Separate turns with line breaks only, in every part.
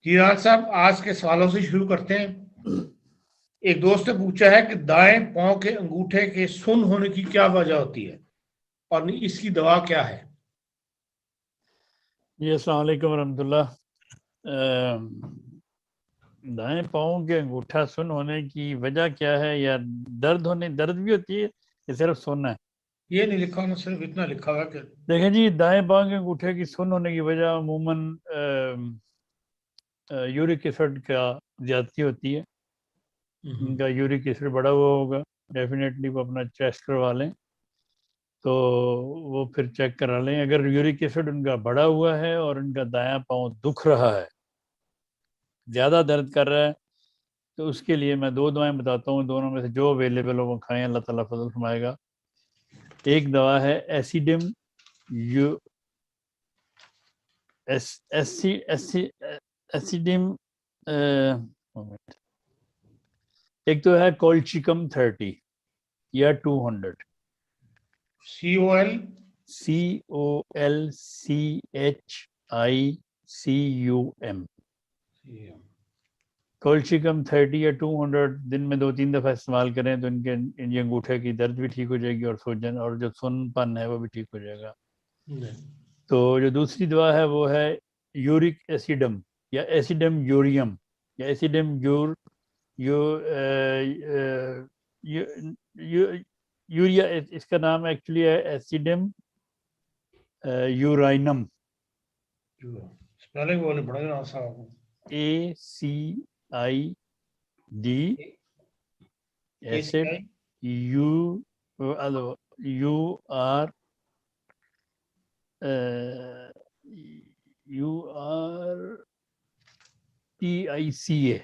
हीराज साहब, आज के सवालों से शुरू करते हैं। एक दोस्त ने पूछा है कि दाएं पांव के अंगूठे के सुन्न होने की क्या वजह होती है और इसकी दवा क्या है?
जी अस्सलाम वालेकुम रहमतुल्लाह। दाएं पाँव के अंगूठा सुन्न होने की वजह क्या है, या दर्द भी होती है या सिर्फ सुन्न है?
ये नहीं लिखा उन्होंने, सिर्फ इतना लिखा हुआ कि
देखें जी, दाएं पाँव के अंगूठे की सुन्न होने की वजह अमूमन यूरिक एसिड का ज्यादती होती है। उनका यूरिक एसिड बढ़ा हुआ होगा, डेफिनेटली वो अपना टेस्ट करवा लें, तो वो फिर चेक करा लें। अगर यूरिक एसिड उनका बढ़ा हुआ है और उनका दायां पाँव दुख रहा है, ज़्यादा दर्द कर रहा है, तो उसके लिए मैं दो दवाएं बताता हूँ। दोनों में से जो अवेलेबल हो वो खाएं, अल्लाह ताला फजल फरमाएगा। एक दवा है एसिडिम यू एस एसी एसी एसिडिम एक तो है कोल्चिकम 30 या 200, COLCHICUM। कोल्चिकम 30 या 200 दिन में 2-3 दफ़ा इस्तेमाल करें तो इनके अंगूठे की दर्द भी ठीक हो जाएगी और सूजन और जो सुन्नपन है वो भी ठीक हो जाएगा। तो जो दूसरी दवा है वो है यूरिक एसिडम या एसिडम यूरियम या एसिडम यूरिया। इसका नाम एक्चुअली है एसिडम यूराइनम,
स्पेलिंग बोले पड़ेगा आपको।
ACID acid URTICA।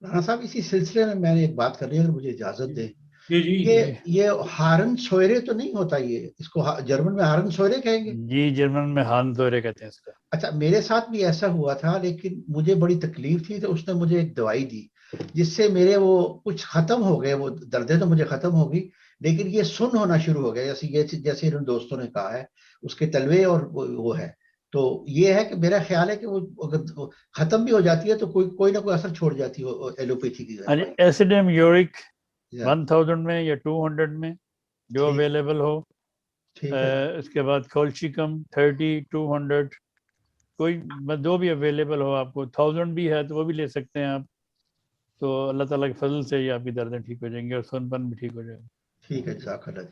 राणा साहब, इसी सिलसिले में मैंने एक बात करनी है, अगर मुझे इजाजत दे।
जी जी।
ये हारन सोयरे तो नहीं होता? ये इसको जर्मन में हारन सोयरे कहेंगे?
जी, जर्मन में हारन सोयरे कहते हैं इसका।
अच्छा, मेरे साथ भी ऐसा हुआ था, लेकिन मुझे बड़ी तकलीफ थी, तो उसने मुझे एक दवाई दी जिससे मेरे वो कुछ खत्म हो गए, वो दर्दें तो मुझे खत्म हो गई, लेकिन ये सुन्न होना शुरू हो गया। जैसे इन दोस्तों ने कहा है, उसके तलवे और वो है। तो ये है कि मेरा ख्याल है कि वो अगर खत्म भी हो जाती है तो कोई ना कोई असर छोड़ जाती है एलोपैथी की दवाई।
एसिडम यूरिक 1000 में या 200 में जो अवेलेबल हो। इसके बाद कोल्चिकम 30, 200, कोई जो भी अवेलेबल हो। आपको 1000 भी है तो वो भी ले सकते हैं आप। तो अल्लाह ताला के फजल से ही आपकी दर्दें ठीक हो जाएंगी और सुनपन भी ठीक हो जाएगा।
ठीक है, जज़ाकल्लाह।